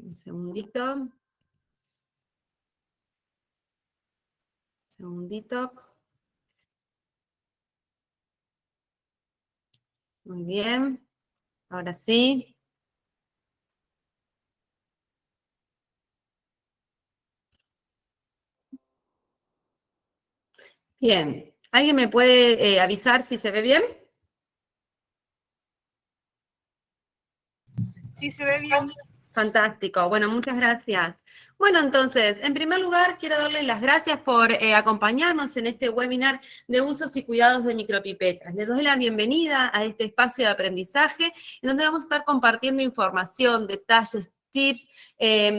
Un segundito. Muy bien. Ahora sí. Bien. ¿Alguien me puede avisar si se ve bien? Sí, se ve bien. Fantástico. Bueno, muchas gracias. Bueno, entonces, en primer lugar, quiero darles las gracias por acompañarnos en este webinar de usos y cuidados de micropipetas. Les doy la bienvenida a este espacio de aprendizaje, en donde vamos a estar compartiendo información, detalles, tips,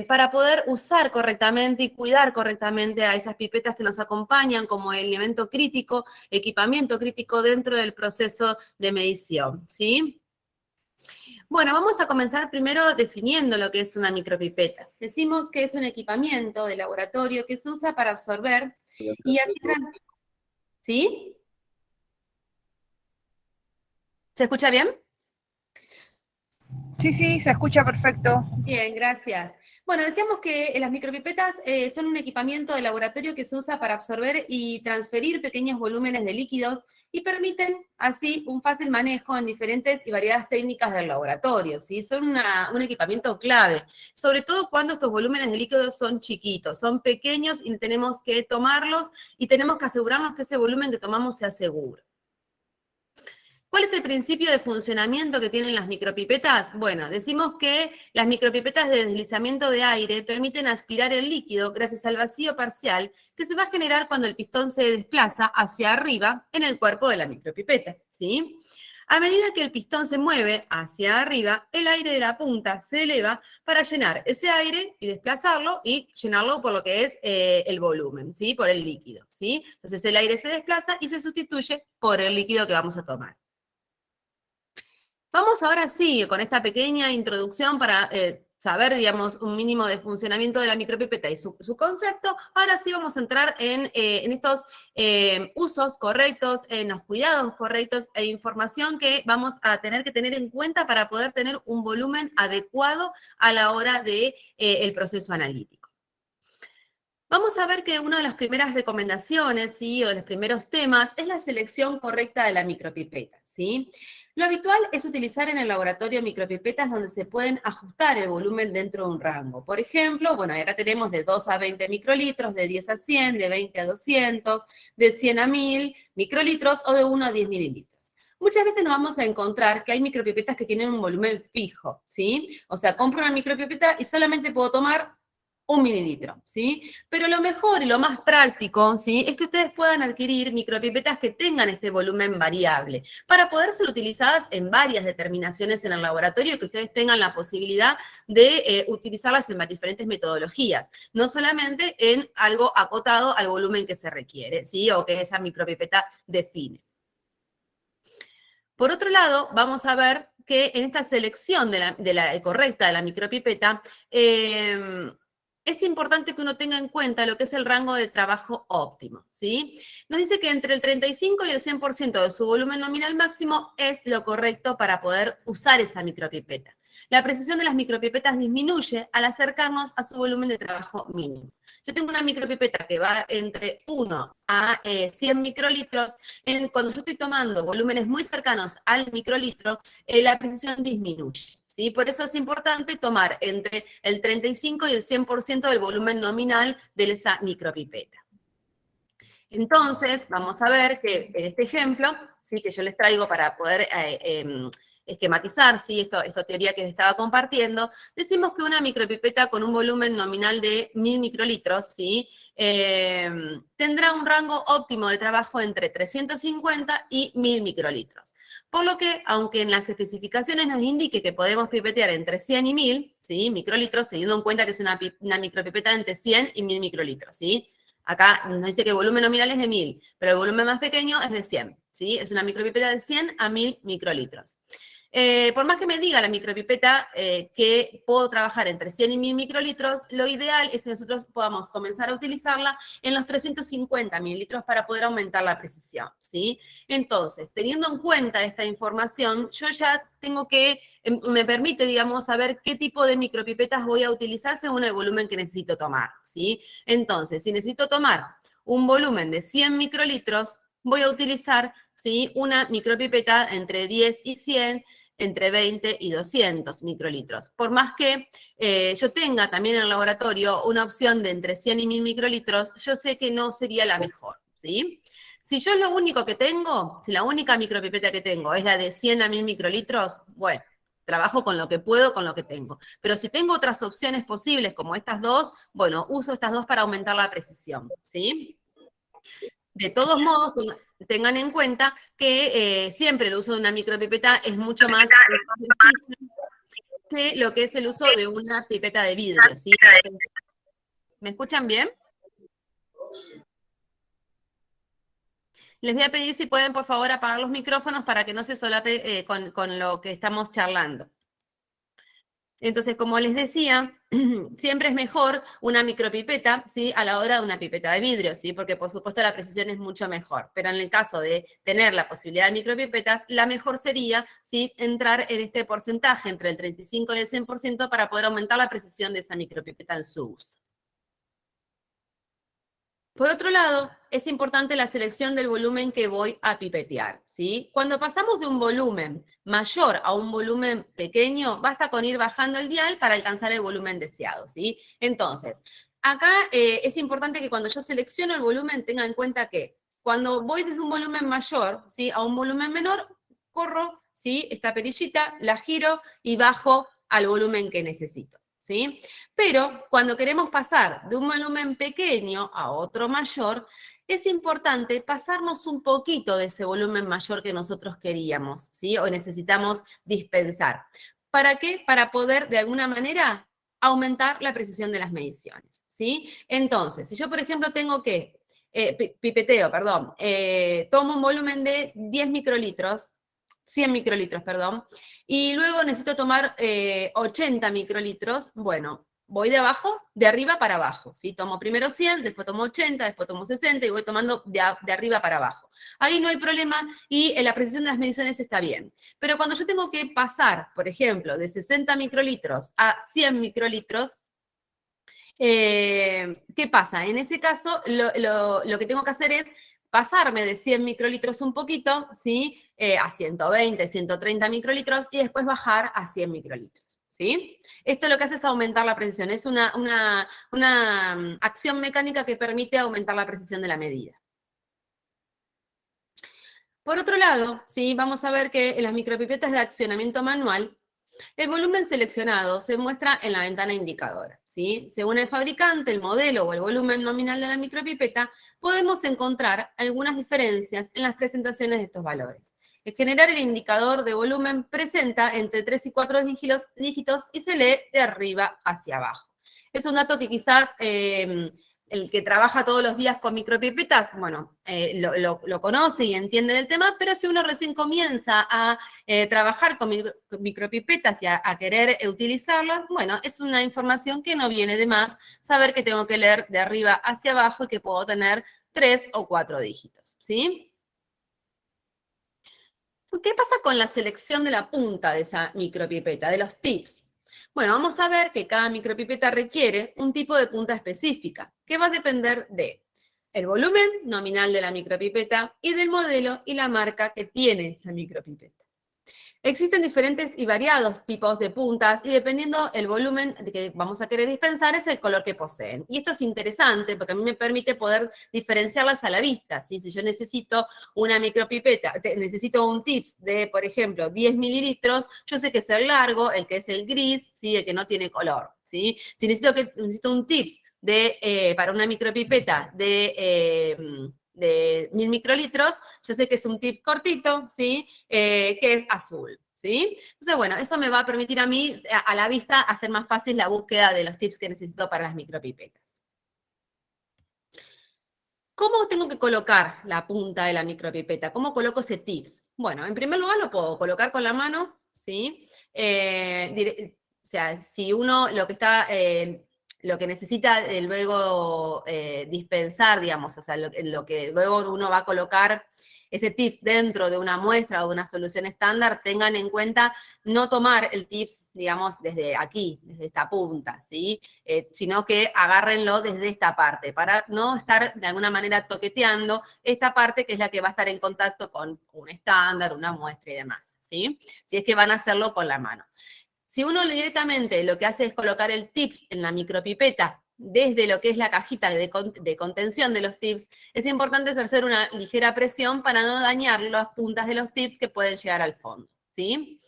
para poder usar correctamente y cuidar correctamente a esas pipetas que nos acompañan como elemento crítico, equipamiento crítico dentro del proceso de medición, ¿sí? Bueno, vamos a comenzar primero definiendo lo que es una micropipeta. Decimos que es un equipamiento de laboratorio que se usa para absorber y así... ¿Sí? ¿Se escucha bien? Sí, sí, se escucha perfecto. Bien, gracias. Bueno, decíamos que las micropipetas son un equipamiento de laboratorio que se usa para absorber y transferir pequeños volúmenes de líquidos y permiten así un fácil manejo en diferentes y variadas técnicas del laboratorio, ¿sí? Son un equipamiento clave, sobre todo cuando estos volúmenes de líquidos son chiquitos, son pequeños y tenemos que tomarlos y tenemos que asegurarnos que ese volumen que tomamos sea seguro. ¿Cuál es el principio de funcionamiento que tienen las micropipetas? Bueno, decimos que las micropipetas de deslizamiento de aire permiten aspirar el líquido gracias al vacío parcial que se va a generar cuando el pistón se desplaza hacia arriba en el cuerpo de la micropipeta, ¿sí? A medida que el pistón se mueve hacia arriba, el aire de la punta se eleva para llenar ese aire y desplazarlo y llenarlo por lo que es el volumen, ¿sí? Por el líquido, ¿sí? Entonces el aire se desplaza y se sustituye por el líquido que vamos a tomar. Vamos ahora sí, con esta pequeña introducción para saber, digamos, un mínimo de funcionamiento de la micropipeta y su concepto. Ahora sí vamos a entrar en estos usos correctos, en los cuidados correctos e información que vamos a tener que tener en cuenta para poder tener un volumen adecuado a la hora del proceso analítico. Vamos a ver que una de las primeras recomendaciones, ¿sí? O de los primeros temas es la selección correcta de la micropipeta, ¿sí? Lo habitual es utilizar en el laboratorio micropipetas donde se pueden ajustar el volumen dentro de un rango. Por ejemplo, bueno, acá tenemos de 2 a 20 microlitros, de 10 a 100, de 20 a 200, de 100 a 1000 microlitros o de 1 a 10 mililitros. Muchas veces nos vamos a encontrar que hay micropipetas que tienen un volumen fijo, ¿sí? O sea, compro una micropipeta y solamente puedo tomar 1 mililitro, ¿sí? Pero lo mejor y lo más práctico, ¿sí? Es que ustedes puedan adquirir micropipetas que tengan este volumen variable para poder ser utilizadas en varias determinaciones en el laboratorio y que ustedes tengan la posibilidad de utilizarlas en diferentes metodologías, no solamente en algo acotado al volumen que se requiere, ¿sí? O que esa micropipeta define. Por otro lado, vamos a ver que en esta selección correcta de la micropipeta, es importante que uno tenga en cuenta lo que es el rango de trabajo óptimo, ¿sí? Nos dice que entre el 35 y el 100% de su volumen nominal máximo es lo correcto para poder usar esa micropipeta. La precisión de las micropipetas disminuye al acercarnos a su volumen de trabajo mínimo. Yo tengo una micropipeta que va entre 1 a 100 microlitros. Cuando yo estoy tomando volúmenes muy cercanos al microlitro, la precisión disminuye. ¿Sí? Por eso es importante tomar entre el 35 y el 100% del volumen nominal de esa micropipeta. Entonces, vamos a ver que en este ejemplo, ¿sí? Que yo les traigo para poder esquematizar, ¿sí? Esta teoría que les estaba compartiendo, decimos que una micropipeta con un volumen nominal de 1000 microlitros, ¿sí? Tendrá un rango óptimo de trabajo entre 350 y 1000 microlitros. Por lo que, aunque en las especificaciones nos indique que podemos pipetear entre 100 y 1000, ¿sí? Microlitros, teniendo en cuenta que es una micropipeta entre 100 y 1000 microlitros, ¿sí? Acá nos dice que el volumen nominal es de 1000, pero el volumen más pequeño es de 100, ¿sí? Es una micropipeta de 100 a 1000 microlitros. Por más que me diga la micropipeta que puedo trabajar entre 100 y 1000 microlitros, lo ideal es que nosotros podamos comenzar a utilizarla en los 350 mililitros para poder aumentar la precisión, ¿sí? Entonces, teniendo en cuenta esta información, yo ya tengo que, me permite, digamos, saber qué tipo de micropipetas voy a utilizar según el volumen que necesito tomar, ¿sí? Entonces, si necesito tomar un volumen de 100 microlitros, voy a utilizar, ¿sí?, una micropipeta entre 10 y 100, entre 20 y 200 microlitros. Por más que yo tenga también en el laboratorio una opción de entre 100 y 1000 microlitros, yo sé que no sería la mejor, ¿sí? Si yo lo único que tengo, si la única micropipeta que tengo es la de 100 a 1000 microlitros, bueno, trabajo con lo que puedo, con lo que tengo. Pero si tengo otras opciones posibles como estas dos, bueno, uso estas dos para aumentar la precisión, ¿sí? De todos modos, tengan en cuenta que siempre el uso de una micropipeta es mucho más difícil que lo que es el uso de una pipeta de vidrio, ¿sí? ¿Me escuchan bien? Les voy a pedir si pueden, por favor, apagar los micrófonos para que no se solape con lo que estamos charlando. Entonces, como les decía, siempre es mejor una micropipeta, ¿sí?, a la hora de una pipeta de vidrio, ¿sí? Porque, por supuesto, la precisión es mucho mejor. Pero en el caso de tener la posibilidad de micropipetas, la mejor sería, ¿sí?, entrar en este porcentaje, entre el 35 y el 100%, para poder aumentar la precisión de esa micropipeta en su uso. Por otro lado, es importante la selección del volumen que voy a pipetear, ¿sí? Cuando pasamos de un volumen mayor a un volumen pequeño, basta con ir bajando el dial para alcanzar el volumen deseado, ¿sí? Entonces, acá es importante que cuando yo selecciono el volumen tenga en cuenta que cuando voy desde un volumen mayor, ¿sí?, a un volumen menor, corro, ¿sí?, esta perillita, la giro y bajo al volumen que necesito, ¿sí? Pero cuando queremos pasar de un volumen pequeño a otro mayor, es importante pasarnos un poquito de ese volumen mayor que nosotros queríamos, ¿sí?, o necesitamos dispensar. ¿Para qué? Para poder, de alguna manera, aumentar la precisión de las mediciones, ¿sí? Entonces, si yo, por ejemplo, tengo que, tomo un volumen de 10 microlitros, 100 microlitros, perdón, y luego necesito tomar 80 microlitros, bueno, voy de abajo, de arriba para abajo, ¿sí? Tomo primero 100, después tomo 80, después tomo 60 y voy tomando de arriba para abajo. Ahí no hay problema y la precisión de las mediciones está bien. Pero cuando yo tengo que pasar, por ejemplo, de 60 microlitros a 100 microlitros, ¿qué pasa? En ese caso, lo que tengo que hacer es pasarme de 100 microlitros un poquito, ¿sí?, a 120, 130 microlitros y después bajar a 100 microlitros, ¿sí? Esto lo que hace es aumentar la precisión. Es una acción mecánica que permite aumentar la precisión de la medida. Por otro lado, ¿sí?, vamos a ver que en las micropipetas de accionamiento manual, el volumen seleccionado se muestra en la ventana indicadora, ¿sí? Según el fabricante, el modelo o el volumen nominal de la micropipeta, podemos encontrar algunas diferencias en las presentaciones de estos valores. En general, el indicador de volumen presenta entre 3 y 4 dígitos y se lee de arriba hacia abajo. Es un dato que quizás el que trabaja todos los días con micropipetas, bueno, lo conoce y entiende del tema, pero si uno recién comienza a trabajar con micropipetas y a querer utilizarlas, bueno, es una información que no viene de más saber que tengo que leer de arriba hacia abajo y que puedo tener 3 o 4 dígitos, ¿sí? ¿Qué pasa con la selección de la punta de esa micropipeta, de los tips? Bueno, vamos a ver que cada micropipeta requiere un tipo de punta específica, que va a depender de el volumen nominal de la micropipeta y del modelo y la marca que tiene esa micropipeta. Existen diferentes y variados tipos de puntas y dependiendo el volumen que vamos a querer dispensar es el color que poseen. Y esto es interesante porque a mí me permite poder diferenciarlas a la vista, ¿sí? Si yo necesito una micropipeta, necesito un tips de, por ejemplo, 10 mililitros, yo sé que es el largo, el que es el gris, ¿sí?, el que no tiene color, ¿sí? Si necesito un tips para una micropipeta de 1000 microlitros, yo sé que es un tip cortito, ¿sí?, que es azul, ¿sí? Entonces, bueno, eso me va a permitir a mí, a la vista, hacer más fácil la búsqueda de los tips que necesito para las micropipetas. ¿Cómo tengo que colocar la punta de la micropipeta? ¿Cómo coloco ese tips? Bueno, en primer lugar lo puedo colocar con la mano, ¿sí? O sea, si uno lo que necesita luego dispensar, digamos, o sea, lo que luego uno va a colocar ese tips dentro de una muestra o de una solución estándar, tengan en cuenta no tomar el tips, digamos, desde aquí, desde esta punta, ¿sí? Sino que agárrenlo desde esta parte, para no estar de alguna manera toqueteando esta parte que es la que va a estar en contacto con un estándar, una muestra y demás, ¿sí? Si es que van a hacerlo con la mano. Si uno directamente lo que hace es colocar el tips en la micropipeta desde lo que es la cajita de contención de los tips, es importante ejercer una ligera presión para no dañar las puntas de los tips que pueden llegar al fondo, ¿sí?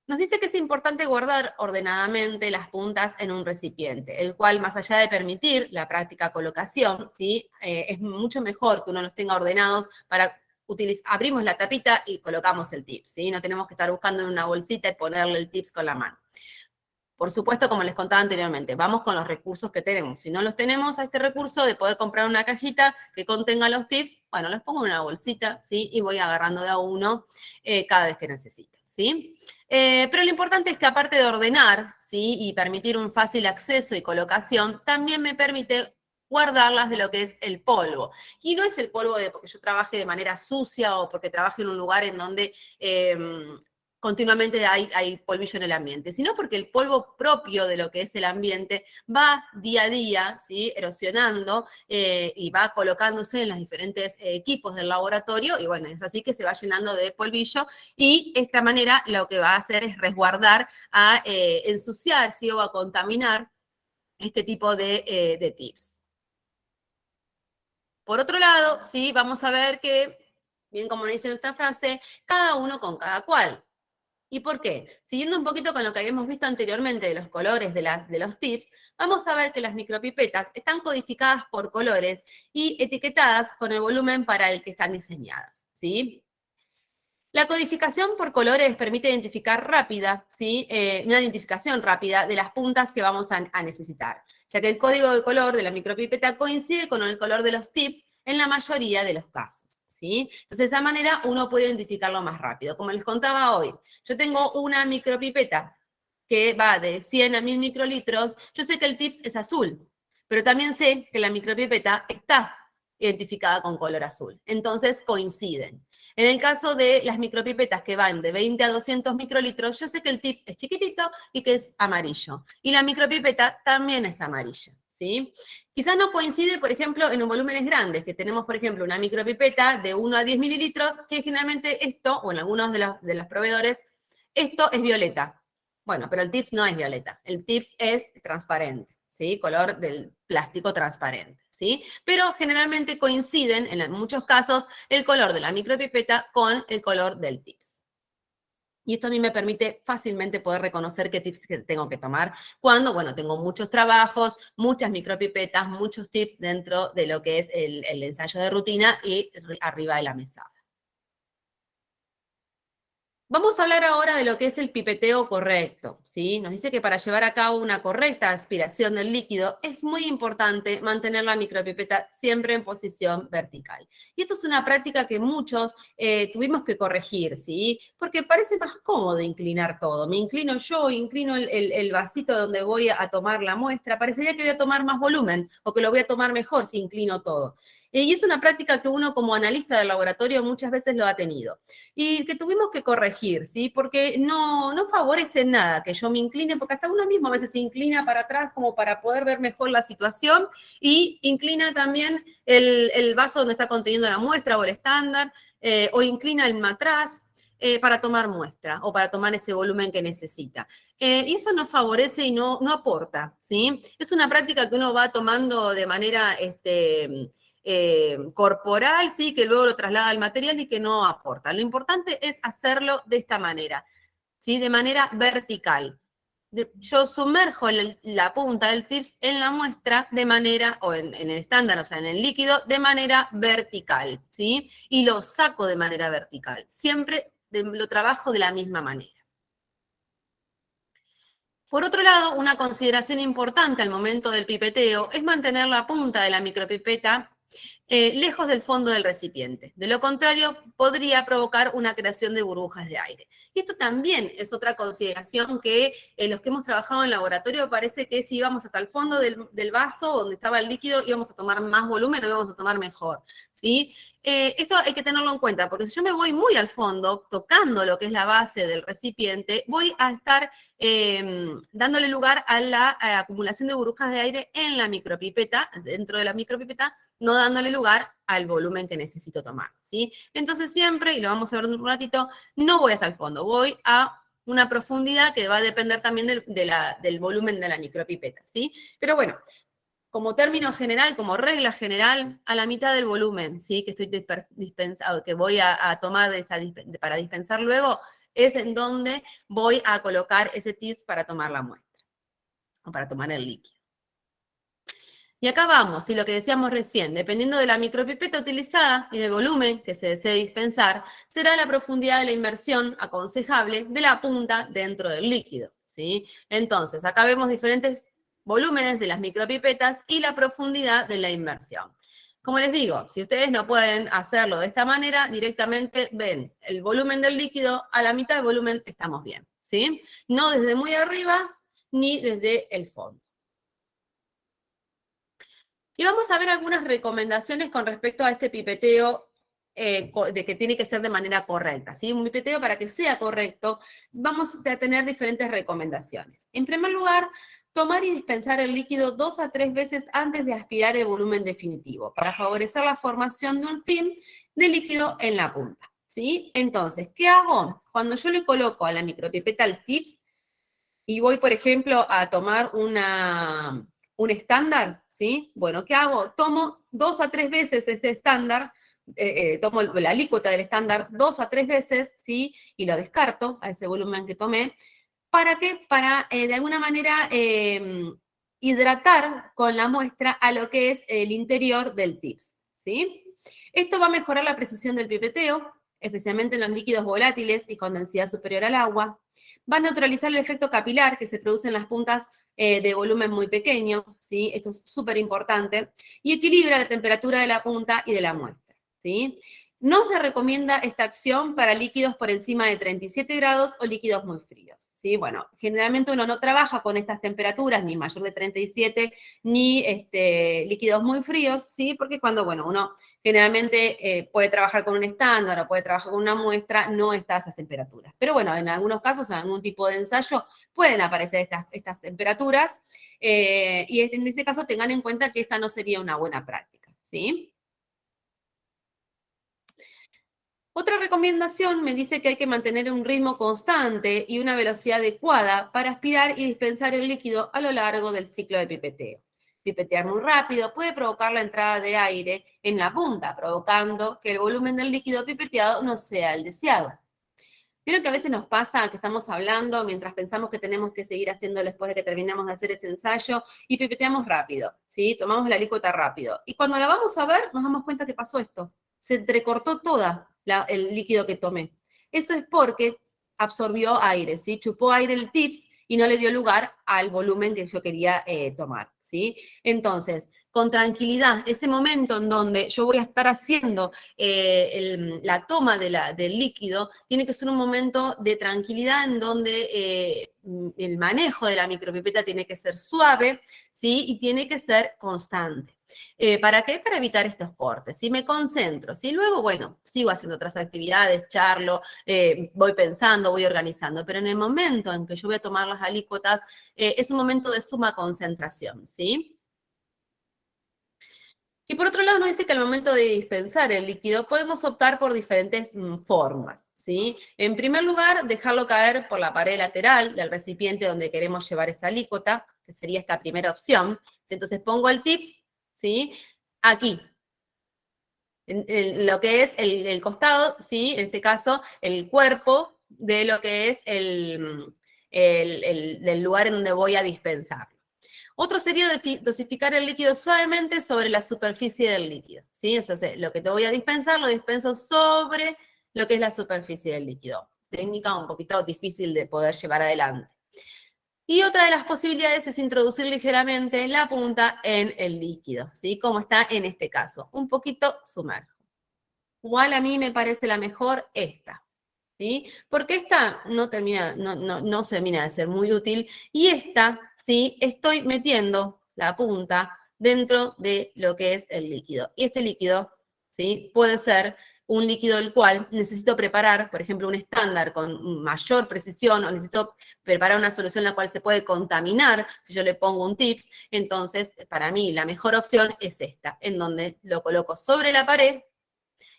Nos dice que es importante guardar ordenadamente las puntas en un recipiente, el cual, más allá de permitir la práctica colocación, ¿sí? Es mucho mejor que uno los tenga ordenados para abrimos la tapita y colocamos el tips, ¿sí? No tenemos que estar buscando en una bolsita y ponerle el tips con la mano. Por supuesto, como les contaba anteriormente, vamos con los recursos que tenemos. Si no los tenemos a este recurso de poder comprar una cajita que contenga los tips, bueno, los pongo en una bolsita, ¿sí? Y voy agarrando de a uno cada vez que necesito, ¿sí? Pero lo importante es que aparte de ordenar, ¿sí? Y permitir un fácil acceso y colocación, también me permite guardarlas de lo que es el polvo. Y no es el polvo de porque yo trabaje de manera sucia o porque trabaje en un lugar en donde continuamente hay polvillo en el ambiente, sino porque el polvo propio de lo que es el ambiente va día a día, ¿sí? Erosionando y va colocándose en los diferentes equipos del laboratorio, y bueno, es así que se va llenando de polvillo, y esta manera lo que va a hacer es resguardar a ensuciar, ¿sí? O a contaminar este tipo de tips. Por otro lado, ¿sí? Vamos a ver que, bien como dice nuestra frase, cada uno con cada cual. ¿Y por qué? Siguiendo un poquito con lo que habíamos visto anteriormente de los colores de los tips, vamos a ver que las micropipetas están codificadas por colores y etiquetadas con el volumen para el que están diseñadas, ¿sí? La codificación por colores permite identificar rápida, ¿sí? Una identificación rápida de las puntas que vamos a necesitar, ya que el código de color de la micropipeta coincide con el color de los tips en la mayoría de los casos, ¿sí? Entonces, de esa manera uno puede identificarlo más rápido. Como les contaba hoy, yo tengo una micropipeta que va de 100 a 1000 microlitros, yo sé que el tips es azul, pero también sé que la micropipeta está identificada con color azul. Entonces, coinciden. En el caso de las micropipetas que van de 20 a 200 microlitros, yo sé que el tips es chiquitito y que es amarillo. Y la micropipeta también es amarilla, ¿sí? Quizás no coincide, por ejemplo, en volúmenes grandes, que tenemos, por ejemplo, una micropipeta de 1 a 10 mililitros, que generalmente esto, o en algunos de los proveedores, esto es violeta. Bueno, pero el tips no es violeta, el tips es transparente, ¿sí? Color del plástico transparente, ¿sí? Pero generalmente coinciden, en muchos casos, el color de la micropipeta con el color del tips. Y esto a mí me permite fácilmente poder reconocer qué tips tengo que tomar cuando, bueno, tengo muchos trabajos, muchas micropipetas, muchos tips dentro de lo que es el ensayo de rutina y arriba de la mesa. Vamos a hablar ahora de lo que es el pipeteo correcto, ¿sí? Nos dice que para llevar a cabo una correcta aspiración del líquido es muy importante mantener la micropipeta siempre en posición vertical. Y esto es una práctica que muchos tuvimos que corregir, ¿sí? Porque parece más cómodo inclinar todo. Me inclino yo, inclino el vasito donde voy a tomar la muestra, parecería que voy a tomar más volumen o que lo voy a tomar mejor si inclino todo. Y es una práctica que uno como analista del laboratorio muchas veces lo ha tenido. Y que tuvimos que corregir, ¿sí? Porque no favorece nada que yo me incline, porque hasta uno mismo a veces se inclina para atrás como para poder ver mejor la situación y inclina también el vaso donde está conteniendo la muestra o el estándar, o inclina el matraz para tomar muestra o para tomar ese volumen que necesita. Y eso no favorece y no aporta, ¿sí? Es una práctica que uno va tomando de manera corporal, sí, que luego lo traslada al material y que no aporta. Lo importante es hacerlo de esta manera, ¿sí? De manera vertical. Yo sumerjo la punta del tips en la muestra de manera, o en el estándar, o sea, en el líquido, de manera vertical, ¿sí? Y lo saco de manera vertical. Siempre lo trabajo de la misma manera. Por otro lado, una consideración importante al momento del pipeteo es mantener la punta de la micropipeta lejos del fondo del recipiente. De lo contrario, podría provocar una creación de burbujas de aire. Y esto también es otra consideración que los que hemos trabajado en laboratorio parece que si íbamos hasta el fondo del vaso donde estaba el líquido íbamos a tomar más volumen o íbamos a tomar mejor, ¿sí? Esto hay que tenerlo en cuenta, porque si yo me voy muy al fondo, tocando lo que es la base del recipiente, voy a estar dándole lugar a la acumulación de burbujas de aire en la micropipeta, dentro de la micropipeta, no dándole lugar al volumen que necesito tomar, ¿sí? Entonces siempre, y lo vamos a ver en un ratito, no voy hasta el fondo, voy a una profundidad que va a depender también del volumen de la micropipeta, ¿sí? Pero bueno, como término general, como regla general, a la mitad del volumen, ¿sí? Que estoy dispensado, que voy a tomar para dispensar luego, es en donde voy a colocar ese tips para tomar la muestra, o para tomar el líquido. Y acá vamos, y lo que decíamos recién, dependiendo de la micropipeta utilizada y del volumen que se desee dispensar, será la profundidad de la inmersión aconsejable de la punta dentro del líquido, ¿sí? Entonces, acá vemos diferentes volúmenes de las micropipetas y la profundidad de la inmersión. Como les digo, si ustedes no pueden hacerlo de esta manera, directamente ven el volumen del líquido, a la mitad del volumen estamos bien, ¿sí? No desde muy arriba ni desde el fondo. Y vamos a ver algunas recomendaciones con respecto a este pipeteo de que tiene que ser de manera correcta, ¿sí? Un pipeteo para que sea correcto, vamos a tener diferentes recomendaciones. En primer lugar, tomar y dispensar el líquido 2 a 3 veces antes de aspirar el volumen definitivo, para favorecer la formación de un film de líquido en la punta, ¿sí? Entonces, ¿qué hago? Cuando yo le coloco a la micropipeta el tips y voy, por ejemplo, a tomar un estándar, ¿sí? Bueno, ¿qué hago? Tomo 2 a 3 veces ese estándar, tomo la alícuota del estándar 2 a 3 veces, ¿sí? Y lo descarto a ese volumen que tomé. ¿Para qué? Para, de alguna manera, hidratar con la muestra a lo que es el interior del tips, ¿sí? Esto va a mejorar la precisión del pipeteo, especialmente en los líquidos volátiles y con densidad superior al agua. Va a neutralizar el efecto capilar que se produce en las puntas de volumen muy pequeño, ¿sí? Esto es súper importante. Y equilibra la temperatura de la punta y de la muestra, ¿sí? No se recomienda esta acción para líquidos por encima de 37 grados o líquidos muy fríos, ¿sí? Bueno, generalmente uno no trabaja con estas temperaturas, ni mayor de 37, ni líquidos muy fríos, ¿sí? Porque cuando, bueno, uno generalmente puede trabajar con un estándar o puede trabajar con una muestra, no está a esas temperaturas. Pero bueno, en algunos casos, en algún tipo de ensayo, pueden aparecer estas temperaturas y en ese caso tengan en cuenta que esta no sería una buena práctica, ¿sí? Otra recomendación me dice que hay que mantener un ritmo constante y una velocidad adecuada para aspirar y dispensar el líquido a lo largo del ciclo de pipeteo. Pipetear muy rápido puede provocar la entrada de aire en la punta, provocando que el volumen del líquido pipeteado no sea el deseado. Vieron que a veces nos pasa que estamos hablando mientras pensamos que tenemos que seguir haciéndolo después de que terminamos de hacer ese ensayo y pipeteamos rápido, ¿sí? Tomamos la alícuota rápido. Y cuando la vamos a ver, nos damos cuenta que pasó esto. Se entrecortó toda el líquido que tomé. Eso es porque absorbió aire, ¿sí? Chupó aire el tips y no le dio lugar al volumen que yo quería tomar, ¿sí? Entonces, con tranquilidad, ese momento en donde yo voy a estar haciendo la toma del líquido, tiene que ser un momento de tranquilidad en donde el manejo de la micropipeta tiene que ser suave, ¿sí? Y tiene que ser constante. ¿Para qué? Para evitar estos cortes. Si me concentro, si luego, bueno, sigo haciendo otras actividades, charlo, voy pensando, voy organizando, pero en el momento en que yo voy a tomar las alícuotas, es un momento de suma concentración, ¿sí? Y por otro lado nos dice que al momento de dispensar el líquido podemos optar por diferentes formas, ¿sí? En primer lugar, dejarlo caer por la pared lateral del recipiente donde queremos llevar esa alícuota, que sería esta primera opción. Entonces pongo el tips, ¿sí? Aquí, en lo que es el costado, ¿sí? En este caso, el cuerpo de lo que es el lugar en donde voy a dispensar. Otro sería dosificar el líquido suavemente sobre la superficie del líquido, ¿sí? Entonces, lo que te voy a dispensar, lo dispenso sobre lo que es la superficie del líquido. Técnica un poquito difícil de poder llevar adelante. Y otra de las posibilidades es introducir ligeramente la punta en el líquido, ¿sí? Como está en este caso, un poquito sumerjo. Igual a mí me parece la mejor esta, ¿sí? Porque esta no termina de ser muy útil, y esta, ¿sí? Estoy metiendo la punta dentro de lo que es el líquido. Y este líquido, ¿sí? Puede ser un líquido el cual necesito preparar, por ejemplo, un estándar con mayor precisión, o necesito preparar una solución en la cual se puede contaminar si yo le pongo un tips. Entonces, para mí, la mejor opción es esta, en donde lo coloco sobre la pared,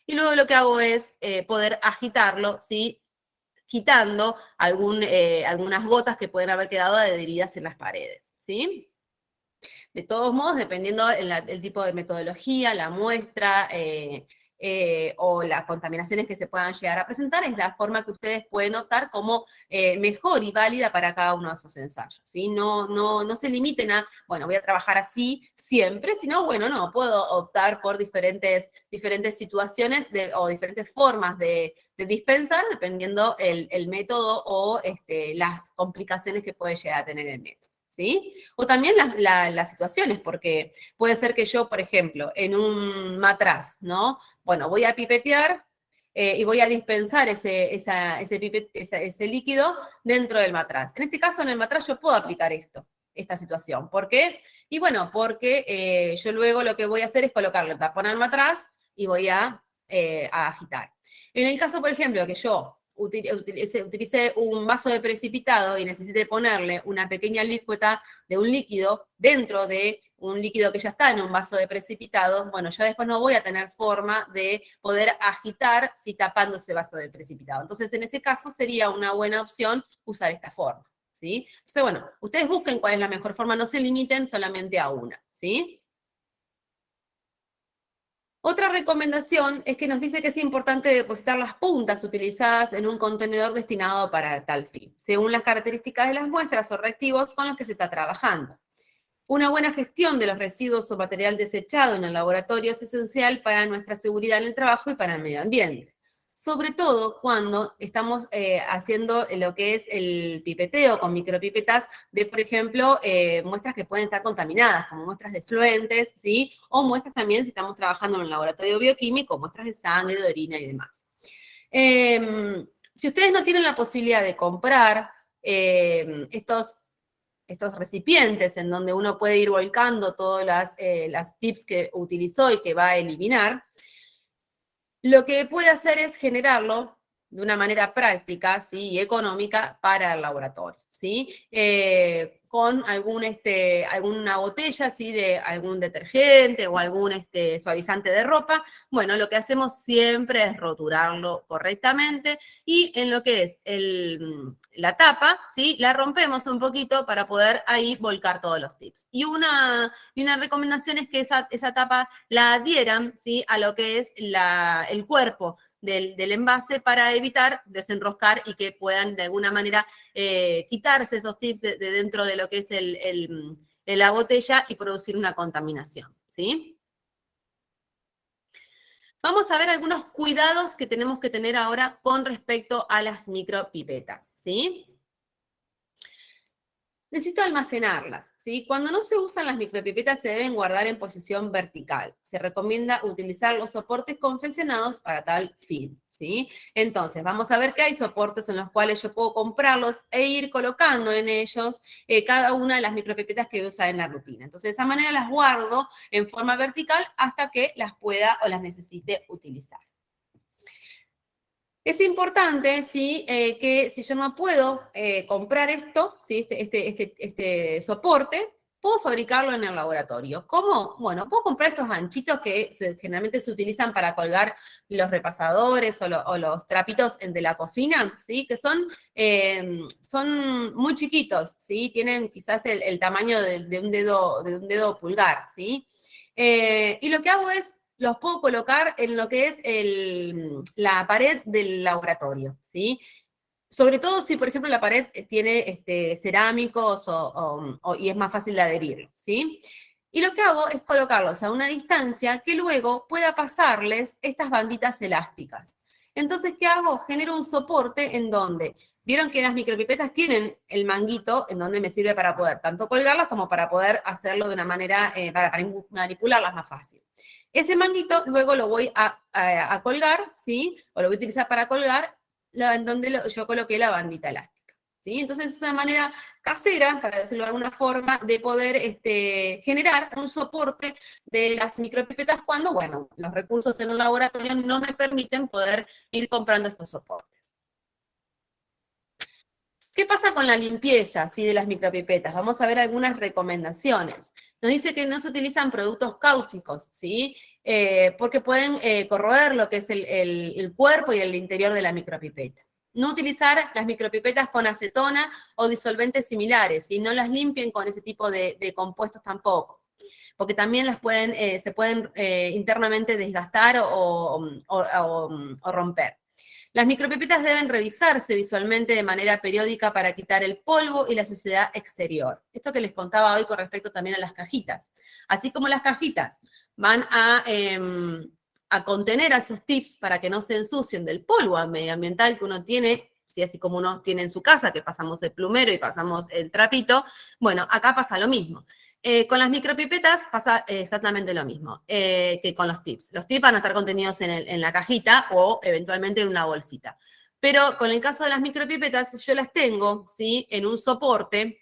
y luego lo que hago es poder agitarlo, ¿sí? Quitando algunas gotas que pueden haber quedado adheridas en las paredes, ¿sí? De todos modos, dependiendo el tipo de metodología, la muestra o las contaminaciones que se puedan llegar a presentar, es la forma que ustedes pueden optar como mejor y válida para cada uno de esos ensayos, ¿sí? No se limiten a, bueno, voy a trabajar así siempre, sino, bueno, no, puedo optar por diferentes situaciones o diferentes formas de dispensar, dependiendo el método o las complicaciones que puede llegar a tener el método, ¿sí? O también las situaciones, porque puede ser que yo, por ejemplo, en un matraz, ¿no? Bueno, voy a pipetear y voy a dispensar ese líquido dentro del matraz. En este caso, en el matraz yo puedo aplicar esta situación. ¿Por qué? Y bueno, porque yo luego lo que voy a hacer es colocarle el tapón al matraz y voy a agitar. En el caso, por ejemplo, que yo utilice un vaso de precipitado y necesite ponerle una pequeña alícuota de un líquido dentro de un líquido que ya está en un vaso de precipitado, bueno, yo después no voy a tener forma de poder agitar si tapando ese vaso de precipitado. Entonces, en ese caso sería una buena opción usar esta forma, ¿sí? Entonces, bueno, ustedes busquen cuál es la mejor forma, no se limiten solamente a una, ¿sí? Otra recomendación es que nos dice que es importante depositar las puntas utilizadas en un contenedor destinado para tal fin, según las características de las muestras o reactivos con los que se está trabajando. Una buena gestión de los residuos o material desechado en el laboratorio es esencial para nuestra seguridad en el trabajo y para el medio ambiente. Sobre todo cuando estamos haciendo lo que es el pipeteo con micropipetas de, por ejemplo, muestras que pueden estar contaminadas, como muestras de fluentes, ¿sí? O muestras también, si estamos trabajando en un laboratorio bioquímico, muestras de sangre, de orina y demás. Si ustedes no tienen la posibilidad de comprar estos recipientes en donde uno puede ir volcando todas las tips que utilizó y que va a eliminar, lo que puede hacer es generarlo de una manera práctica, ¿sí? Y económica para el laboratorio, ¿sí? Con alguna botella, ¿sí? De algún detergente o algún suavizante de ropa. Bueno, lo que hacemos siempre es roturarlo correctamente, y en lo que es la tapa, ¿sí? La rompemos un poquito para poder ahí volcar todos los tips. Y una recomendación es que esa tapa la adhieran, ¿sí? A lo que es el cuerpo del envase, para evitar desenroscar y que puedan de alguna manera quitarse esos tips de dentro de lo que es la botella y producir una contaminación, ¿sí? Vamos a ver algunos cuidados que tenemos que tener ahora con respecto a las micropipetas, ¿sí? Necesito almacenarlas, ¿sí? Cuando no se usan las micropipetas se deben guardar en posición vertical. Se recomienda utilizar los soportes confeccionados para tal fin, ¿sí? Entonces, vamos a ver que hay soportes en los cuales yo puedo comprarlos e ir colocando en ellos cada una de las micropipetas que voy a usar en la rutina. Entonces, de esa manera las guardo en forma vertical hasta que las pueda o las necesite utilizar. Es importante, ¿sí? Que si yo no puedo comprar esto, ¿sí? este soporte, puedo fabricarlo en el laboratorio. ¿Cómo? Bueno, puedo comprar estos ganchitos que generalmente se utilizan para colgar los repasadores o los trapitos de la cocina, ¿sí? Que son muy chiquitos, ¿sí? Tienen quizás el tamaño de un dedo pulgar, ¿sí? Y lo que hago es los puedo colocar en lo que es la pared del laboratorio, ¿sí? Sobre todo si, por ejemplo, la pared tiene cerámicos y es más fácil de adherir, ¿sí? Y lo que hago es colocarlos a una distancia que luego pueda pasarles estas banditas elásticas. Entonces, ¿qué hago? Genero un soporte en donde Vieron que las micropipetas tienen el manguito en donde me sirve para poder tanto colgarlas como para poder hacerlo de una manera, para manipularlas más fácil. Ese manguito luego lo voy a colgar, ¿sí? O lo voy a utilizar para colgar en donde yo coloqué la bandita elástica, ¿sí? Entonces es una manera casera, para decirlo de alguna forma, de poder generar un soporte de las micropipetas cuando, bueno, los recursos en un laboratorio no me permiten poder ir comprando estos soportes. ¿Qué pasa con la limpieza, ¿sí?, de las micropipetas? Vamos a ver algunas recomendaciones. Nos dice que no se utilizan productos cáusticos, ¿sí? Porque pueden corroer lo que es el cuerpo y el interior de la micropipeta. No utilizar las micropipetas con acetona o disolventes similares, y no las limpien con ese tipo de compuestos tampoco, porque también se pueden internamente desgastar o romper. Las micropipetas deben revisarse visualmente de manera periódica para quitar el polvo y la suciedad exterior. Esto que les contaba hoy con respecto también a las cajitas. Así como las cajitas van a contener a esos tips para que no se ensucien del polvo medioambiental que uno tiene, ¿sí? Así como uno tiene en su casa, que pasamos el plumero y pasamos el trapito, bueno, acá pasa lo mismo. Con las micropipetas pasa exactamente lo mismo que con los tips. Los tips van a estar contenidos en la cajita o eventualmente en una bolsita. Pero con el caso de las micropipetas, yo las tengo, ¿sí?, en un soporte.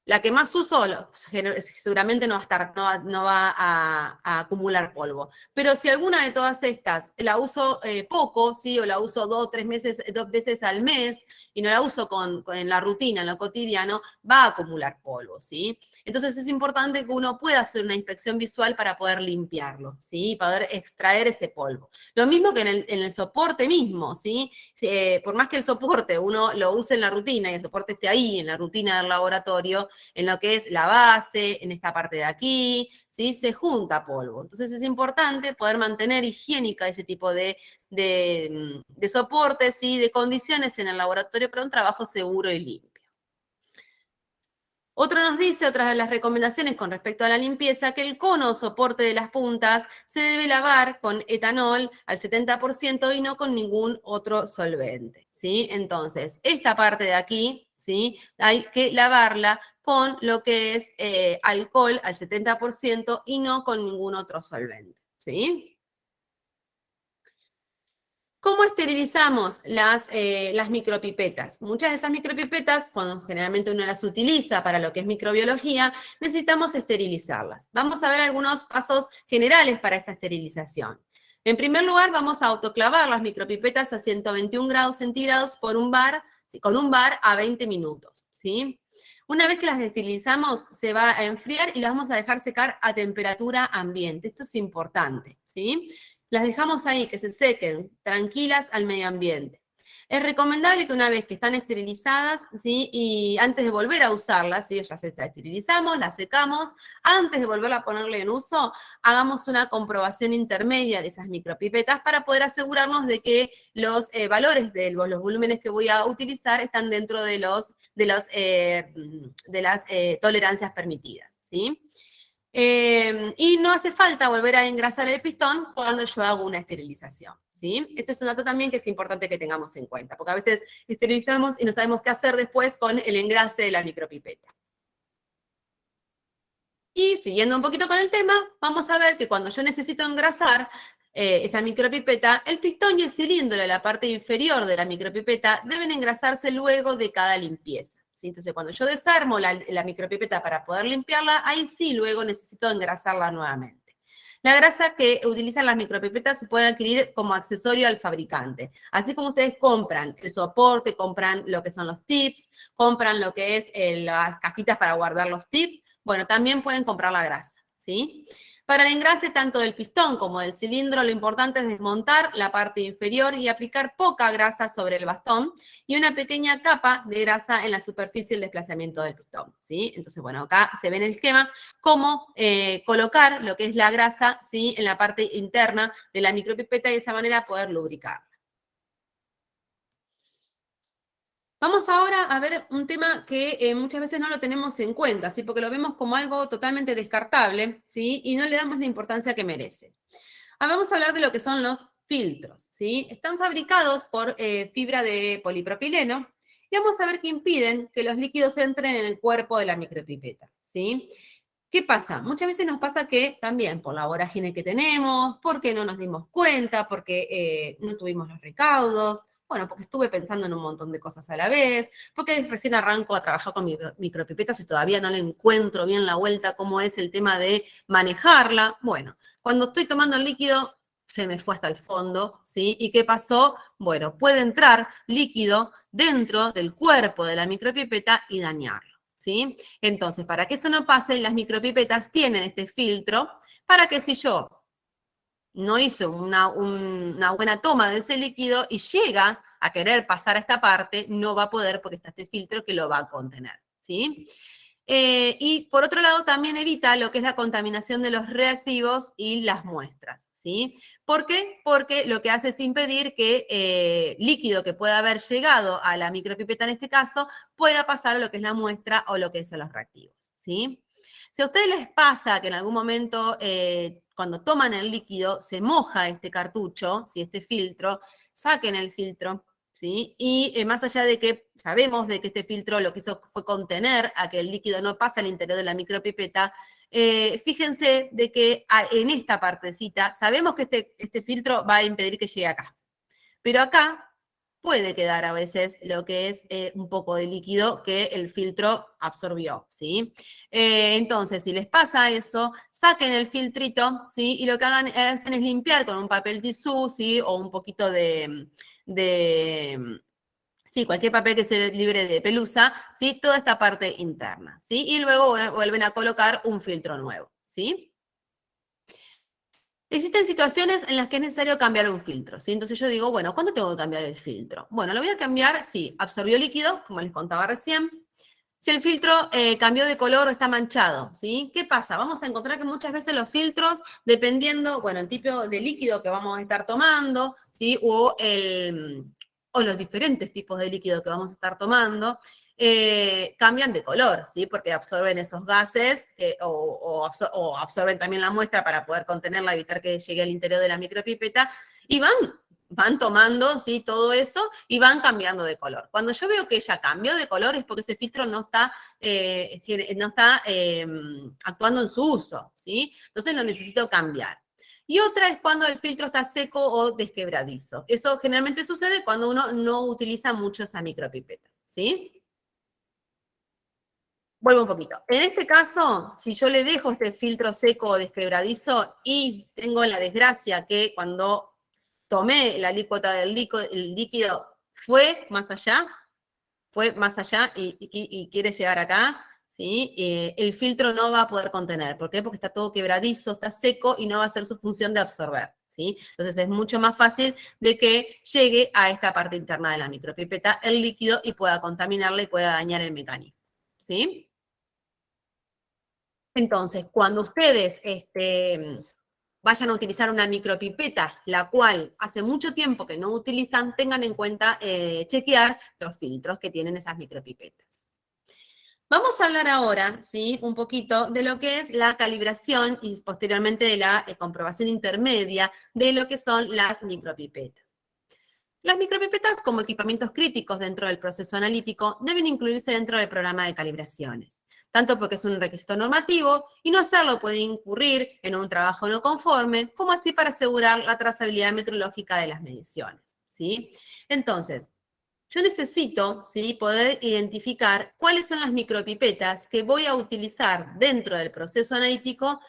La que más uso seguramente no va a acumular polvo. Pero si alguna de todas estas la uso poco, ¿sí?, o la uso 2 veces al mes, y no la uso en la rutina, en lo cotidiano, va a acumular polvo, ¿sí? Entonces es importante que uno pueda hacer una inspección visual para poder limpiarlo, ¿sí?, para poder extraer ese polvo. Lo mismo que en el soporte mismo, ¿sí? Por más que el soporte uno lo use en la rutina y el soporte esté ahí, en la rutina del laboratorio, en lo que es la base, en esta parte de aquí, ¿sí?, se junta polvo. Entonces es importante poder mantener higiénica ese tipo de soportes y de condiciones en el laboratorio para un trabajo seguro y limpio. Otra de las recomendaciones con respecto a la limpieza, que el cono o soporte de las puntas se debe lavar con etanol al 70% y no con ningún otro solvente, ¿sí? Entonces, esta parte de aquí, ¿sí?, hay que lavarla con lo que es alcohol al 70% y no con ningún otro solvente, ¿sí? ¿Cómo esterilizamos las micropipetas? Muchas de esas micropipetas, cuando generalmente uno las utiliza para lo que es microbiología, necesitamos esterilizarlas. Vamos a ver algunos pasos generales para esta esterilización. En primer lugar, vamos a autoclavar las micropipetas a 121 grados centígrados con un bar a 20 minutos, ¿sí? Una vez que las esterilizamos, se va a enfriar y las vamos a dejar secar a temperatura ambiente. Esto es importante, ¿sí? Las dejamos ahí, que se sequen, tranquilas al medio ambiente. Es recomendable que una vez que están esterilizadas, ¿sí?, y antes de volver a usarlas, ¿sí?, ya se está esterilizamos, las secamos, antes de volver a ponerle en uso, hagamos una comprobación intermedia de esas micropipetas para poder asegurarnos de que los valores de los volúmenes que voy a utilizar están dentro de las tolerancias permitidas, ¿sí? Y no hace falta volver a engrasar el pistón cuando yo hago una esterilización, ¿sí? Este es un dato también que es importante que tengamos en cuenta, porque a veces esterilizamos y no sabemos qué hacer después con el engrase de la micropipeta. Y siguiendo un poquito con el tema, vamos a ver que cuando yo necesito engrasar esa micropipeta, el pistón y el cilindro de la parte inferior de la micropipeta deben engrasarse luego de cada limpieza, ¿sí? Entonces, cuando yo desarmo la micropipeta para poder limpiarla, ahí sí luego necesito engrasarla nuevamente. La grasa que utilizan las micropipetas se puede adquirir como accesorio al fabricante. Así como ustedes compran el soporte, compran lo que son los tips, compran lo que es las cajitas para guardar los tips, bueno, también pueden comprar la grasa, ¿sí? Para el engrase tanto del pistón como del cilindro, lo importante es desmontar la parte inferior y aplicar poca grasa sobre el bastón y una pequeña capa de grasa en la superficie del desplazamiento del pistón, ¿sí? Entonces, bueno, acá se ve en el esquema cómo colocar lo que es la grasa, ¿sí?, en la parte interna de la micropipeta y de esa manera poder lubricar. Vamos ahora a ver un tema que muchas veces no lo tenemos en cuenta, ¿sí?, porque lo vemos como algo totalmente descartable, ¿sí?, y no le damos la importancia que merece. Vamos a hablar de lo que son los filtros, ¿sí? Están fabricados por fibra de polipropileno y vamos a ver que impiden que los líquidos entren en el cuerpo de la micropipeta, ¿sí? ¿Qué pasa? Muchas veces nos pasa que también por la vorágine que tenemos, porque no nos dimos cuenta, porque no tuvimos los recaudos, bueno, porque estuve pensando en un montón de cosas a la vez, porque recién arranco a trabajar con micropipetas y todavía no le encuentro bien la vuelta cómo es el tema de manejarla. Bueno, cuando estoy tomando el líquido, se me fue hasta el fondo, ¿sí? ¿Y qué pasó? Bueno, puede entrar líquido dentro del cuerpo de la micropipeta y dañarlo, ¿sí? Entonces, para que eso no pase, las micropipetas tienen este filtro para que si yo no hizo una buena toma de ese líquido y llega a querer pasar a esta parte, no va a poder porque está este filtro que lo va a contener, ¿sí? Y por otro lado también evita lo que es la contaminación de los reactivos y las muestras, ¿sí? ¿Por qué? Porque lo que hace es impedir que líquido que pueda haber llegado a la micropipeta en este caso pueda pasar a lo que es la muestra o lo que son los reactivos, ¿sí? Si a ustedes les pasa que en algún momento cuando toman el líquido se moja este cartucho, ¿sí? Este filtro, saquen el filtro, ¿sí? Y más allá de que sabemos de que este filtro lo que hizo fue contener a que el líquido no pase al interior de la micropipeta, fíjense de que en esta partecita sabemos que este filtro va a impedir que llegue acá. Pero acá puede quedar a veces lo que es un poco de líquido que el filtro absorbió, ¿sí? Entonces, si les pasa eso, saquen el filtrito, ¿sí? Y lo que hacen es limpiar con un papel tisú, ¿sí? O un poquito sí, cualquier papel que se libre de pelusa, ¿sí? Toda esta parte interna, ¿sí? Y luego vuelven a colocar un filtro nuevo, ¿sí? Existen situaciones en las que es necesario cambiar un filtro, ¿sí? Entonces yo digo, bueno, ¿cuándo tengo que cambiar el filtro? Bueno, lo voy a cambiar si absorbió líquido, como les contaba recién, si el filtro cambió de color o está manchado, ¿sí? ¿Qué pasa? Vamos a encontrar que muchas veces los filtros, dependiendo, bueno, el tipo de líquido que vamos a estar tomando, ¿sí? O los diferentes tipos de líquido que vamos a estar tomando, cambian de color, ¿sí? Porque absorben esos gases o absorben también la muestra para poder contenerla, evitar que llegue al interior de la micropipeta, y van tomando, ¿sí? Todo eso y van cambiando de color. Cuando yo veo que ya cambió de color es porque ese filtro no está actuando en su uso, ¿sí? Entonces lo necesito cambiar. Y otra es cuando el filtro está seco o desquebradizo. Eso generalmente sucede cuando uno no utiliza mucho esa micropipeta, ¿sí? Vuelvo un poquito. En este caso, si yo le dejo este filtro seco o desquebradizo y tengo la desgracia que cuando tomé la alícuota del líquido fue más allá y quiere llegar acá, ¿sí? El filtro no va a poder contener. ¿Por qué? Porque está todo quebradizo, está seco y no va a hacer su función de absorber, ¿sí? Entonces es mucho más fácil de que llegue a esta parte interna de la micropipeta el líquido y pueda contaminarla y pueda dañar el mecanismo, ¿sí? Entonces, cuando ustedes vayan a utilizar una micropipeta, la cual hace mucho tiempo que no utilizan, tengan en cuenta chequear los filtros que tienen esas micropipetas. Vamos a hablar ahora, ¿sí? Un poquito de lo que es la calibración y posteriormente de la comprobación intermedia de lo que son las micropipetas. Las micropipetas, como equipamientos críticos dentro del proceso analítico, deben incluirse dentro del programa de calibraciones, tanto porque es un requisito normativo y no hacerlo puede incurrir en un trabajo no conforme, como así para asegurar la trazabilidad metrológica de las mediciones, ¿sí? Entonces, yo necesito, ¿sí?, poder identificar cuáles son las micropipetas que voy a utilizar dentro del proceso analítico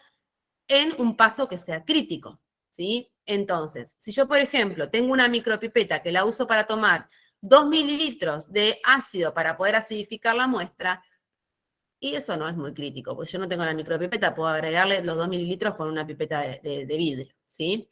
en un paso que sea crítico, ¿sí? Entonces, si yo, por ejemplo, tengo una micropipeta que la uso para tomar 2 mililitros de ácido para poder acidificar la muestra, y eso no es muy crítico, porque yo no tengo la micropipeta, puedo agregarle los 2 mililitros con una pipeta de vidrio, ¿sí?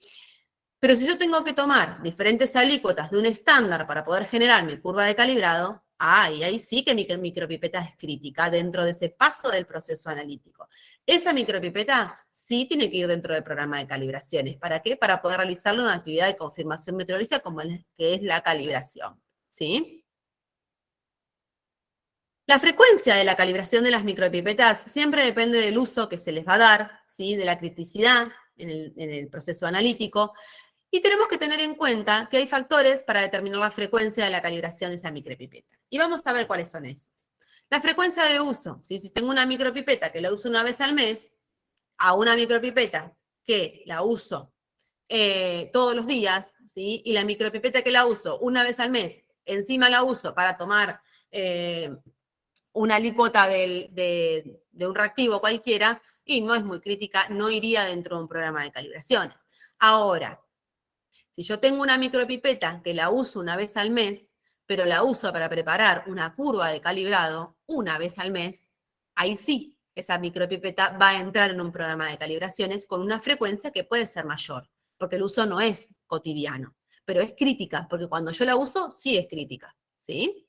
Pero si yo tengo que tomar diferentes alícuotas de un estándar para poder generar mi curva de calibrado, y ahí sí que mi micropipeta es crítica dentro de ese paso del proceso analítico. Esa micropipeta sí tiene que ir dentro del programa de calibraciones. ¿Para qué? Para poder realizarle una actividad de confirmación meteorológica como que es la calibración, ¿sí? La frecuencia de la calibración de las micropipetas siempre depende del uso que se les va a dar, ¿sí? De la criticidad en el proceso analítico, Y tenemos que tener en cuenta que hay factores para determinar la frecuencia de la calibración de esa micropipeta. Y vamos a ver cuáles son esos. La frecuencia de uso. ¿Sí? Si tengo una micropipeta que la uso una vez al mes, a una micropipeta que la uso todos los días, ¿sí? Y la micropipeta que la uso una vez al mes, encima la uso para tomar una alícuota de un reactivo cualquiera, y no es muy crítica, no iría dentro de un programa de calibraciones. Ahora, si yo tengo una micropipeta que la uso una vez al mes, pero la uso para preparar una curva de calibrado una vez al mes, ahí sí, esa micropipeta va a entrar en un programa de calibraciones con una frecuencia que puede ser mayor, porque el uso no es cotidiano, pero es crítica, porque cuando yo la uso, sí es crítica, ¿sí?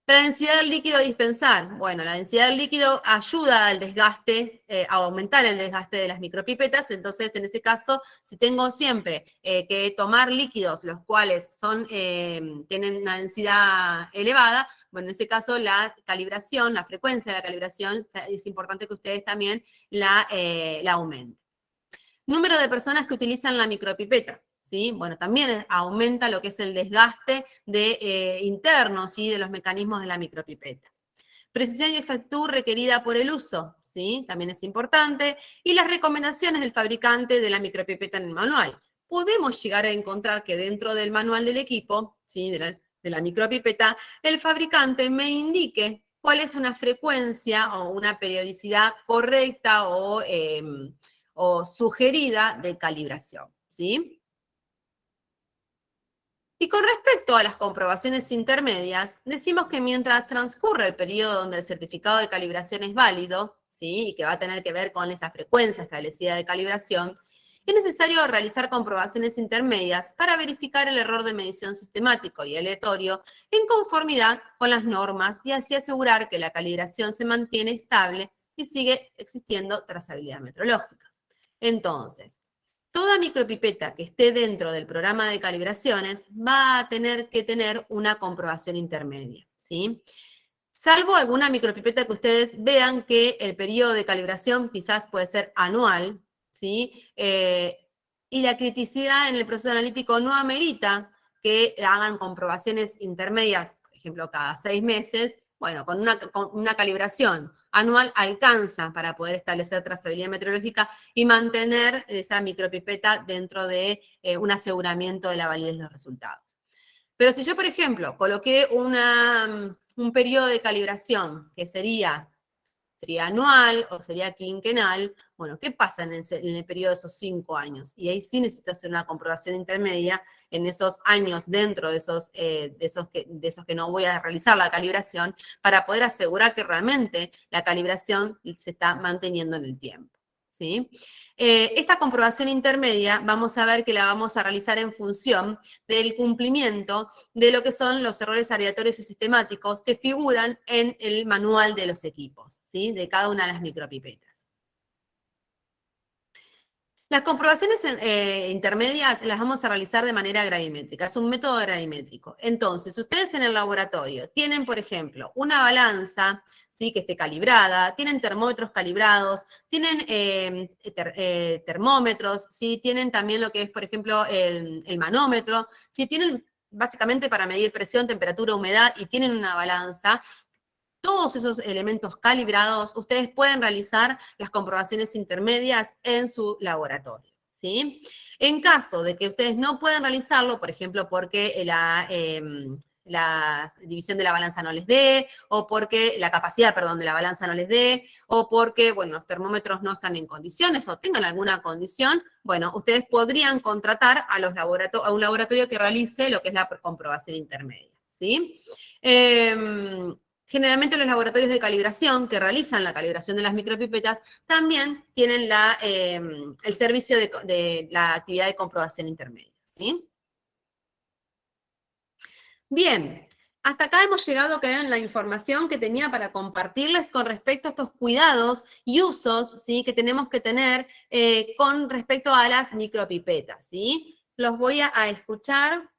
La densidad del líquido a dispensar. Bueno, la densidad del líquido ayuda al desgaste, a aumentar el desgaste de las micropipetas. Entonces, en ese caso, si tengo siempre que tomar líquidos los cuales tienen una densidad elevada, bueno, en ese caso la calibración, la frecuencia de la calibración, es importante que ustedes también la aumenten. Número de personas que utilizan la micropipeta. ¿Sí? Bueno, también aumenta lo que es el desgaste interno, ¿sí? De los mecanismos de la micropipeta. Precisión y exactitud requerida por el uso, ¿sí? También es importante. Y las recomendaciones del fabricante de la micropipeta en el manual. Podemos llegar a encontrar que dentro del manual del equipo, ¿sí? de la micropipeta, el fabricante me indique cuál es una frecuencia o una periodicidad correcta o sugerida de calibración, ¿sí? Y con respecto a las comprobaciones intermedias, decimos que mientras transcurre el periodo donde el certificado de calibración es válido, ¿sí? Y que va a tener que ver con esa frecuencia establecida de calibración, es necesario realizar comprobaciones intermedias para verificar el error de medición sistemático y aleatorio en conformidad con las normas y así asegurar que la calibración se mantiene estable y sigue existiendo trazabilidad metrológica. Entonces, toda micropipeta que esté dentro del programa de calibraciones va a tener que tener una comprobación intermedia, ¿sí? Salvo alguna micropipeta que ustedes vean que el periodo de calibración quizás puede ser anual, ¿sí? Y la criticidad en el proceso analítico no amerita que hagan comprobaciones intermedias, por ejemplo, cada 6 meses. Bueno, con una calibración anual alcanza para poder establecer trazabilidad meteorológica y mantener esa micropipeta dentro de un aseguramiento de la validez de los resultados. Pero si yo, por ejemplo, coloqué un periodo de calibración que sería trianual o sería quinquenal, bueno, ¿qué pasa en el periodo de esos 5 años? Y ahí sí necesito hacer una comprobación intermedia en esos años dentro de esos que no voy a realizar la calibración para poder asegurar que realmente la calibración se está manteniendo en el tiempo, ¿sí? Esta comprobación intermedia vamos a ver que la vamos a realizar en función del cumplimiento de lo que son los errores aleatorios y sistemáticos que figuran en el manual de los equipos, ¿sí? De cada una de las micropipetas. Las comprobaciones intermedias las vamos a realizar de manera gravimétrica, es un método gradimétrico. Entonces, ustedes en el laboratorio tienen, por ejemplo, una balanza, ¿sí? Que esté calibrada, tienen termómetros calibrados, tienen termómetros, ¿sí? Tienen también lo que es, por ejemplo, el manómetro, ¿sí? Tienen básicamente para medir presión, temperatura, humedad y tienen una balanza. Todos esos elementos calibrados, ustedes pueden realizar las comprobaciones intermedias en su laboratorio, ¿sí? En caso de que ustedes no puedan realizarlo, por ejemplo, porque la división de la balanza no les dé, o porque la capacidad, perdón, de la balanza no les dé, o porque, bueno, los termómetros no están en condiciones o tengan alguna condición, bueno, ustedes podrían contratar a un laboratorio que realice lo que es la comprobación intermedia, ¿sí? Generalmente los laboratorios de calibración que realizan la calibración de las micropipetas también tienen el servicio de la actividad de comprobación intermedia, ¿sí? Bien, hasta acá hemos llegado con la información que tenía para compartirles con respecto a estos cuidados y usos, ¿sí? Que tenemos que tener con respecto a las micropipetas, ¿sí? Los voy a escuchar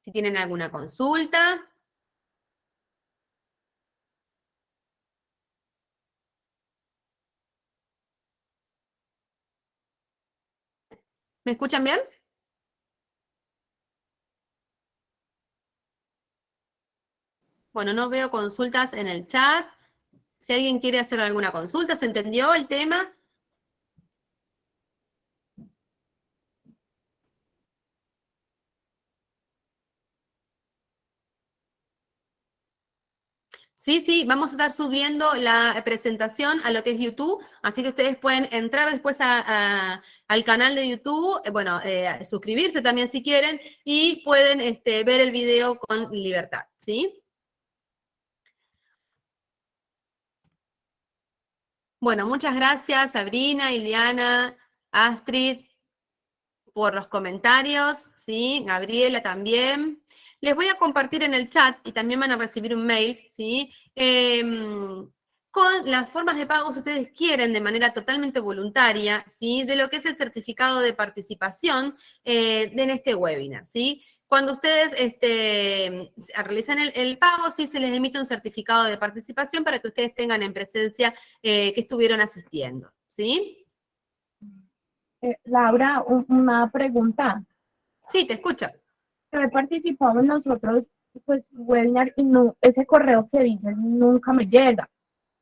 si tienen alguna consulta. ¿Me escuchan bien? Bueno, no veo consultas en el chat. Si alguien quiere hacer alguna consulta, ¿se entendió el tema? Sí, sí, vamos a estar subiendo la presentación a lo que es YouTube, así que ustedes pueden entrar después al canal de YouTube, bueno, suscribirse también si quieren, y pueden ver el video con libertad, ¿sí? Bueno, muchas gracias, Sabrina, Iliana, Astrid, por los comentarios, ¿sí? Gabriela también. Les voy a compartir en el chat y también van a recibir un mail, ¿sí? Con las formas de pago si ustedes quieren de manera totalmente voluntaria, ¿sí? De lo que es el certificado de participación en este webinar, ¿sí? Cuando ustedes realizan el pago, sí se les emite un certificado de participación para que ustedes tengan en presencia que estuvieron asistiendo, ¿sí? Laura, una pregunta. Sí, te escucho. He participado en nosotros, pues, webinar y no, ese correo que dices nunca me llega.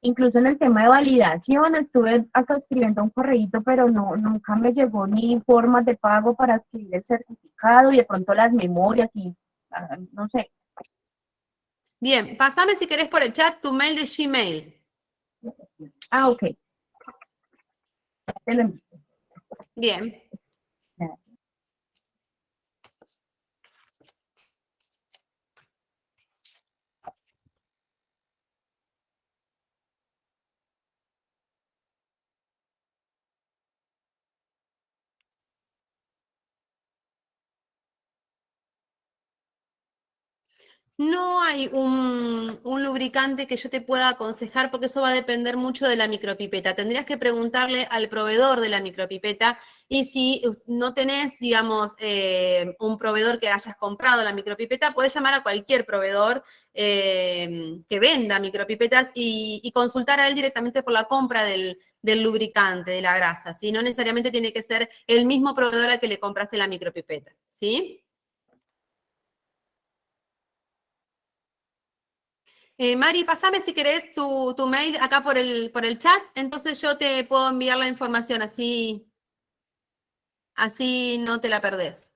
Incluso en el tema de validación estuve hasta escribiendo un correíto, pero no, nunca me llegó ni formas de pago para adquirir el certificado y de pronto las memorias y no sé. Bien, pasame si querés por el chat tu mail de Gmail. Ah, ok. Te lo envío. Bien. No hay un lubricante que yo te pueda aconsejar porque eso va a depender mucho de la micropipeta. Tendrías que preguntarle al proveedor de la micropipeta y si no tenés, digamos, un proveedor que hayas comprado la micropipeta, puedes llamar a cualquier proveedor que venda micropipetas y consultar a él directamente por la compra del lubricante, de la grasa, ¿sí? No necesariamente tiene que ser el mismo proveedor al que le compraste la micropipeta, ¿sí? Mari, pasame si querés tu mail acá por el chat, entonces yo te puedo enviar la información, así no te la perdés.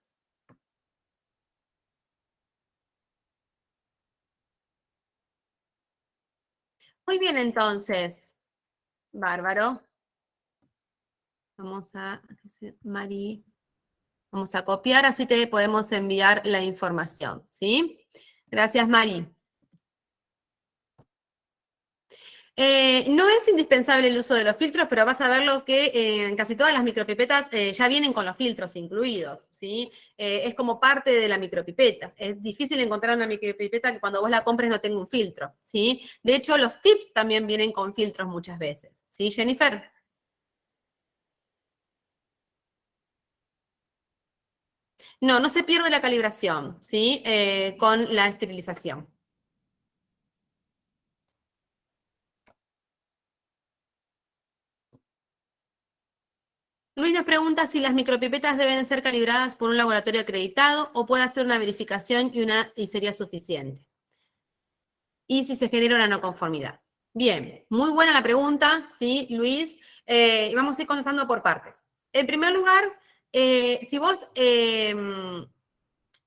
Muy bien, entonces. Bárbaro. Vamos a, Mari, vamos a copiar, así te podemos enviar la información, ¿sí? Gracias, Mari. No es indispensable el uso de los filtros, pero vas a verlo que en casi todas las micropipetas ya vienen con los filtros incluidos, ¿sí? Es como parte de la micropipeta. Es difícil encontrar una micropipeta que cuando vos la compres no tenga un filtro, ¿sí? De hecho, los tips también vienen con filtros muchas veces, ¿sí, Jennifer? No, no se pierde la calibración, ¿sí? Con la esterilización. Luis nos pregunta si las micropipetas deben ser calibradas por un laboratorio acreditado o puede hacer una verificación y sería suficiente. Y si se genera una no conformidad. Bien, muy buena la pregunta, ¿sí, Luis? Y vamos a ir contestando por partes. En primer lugar, si vos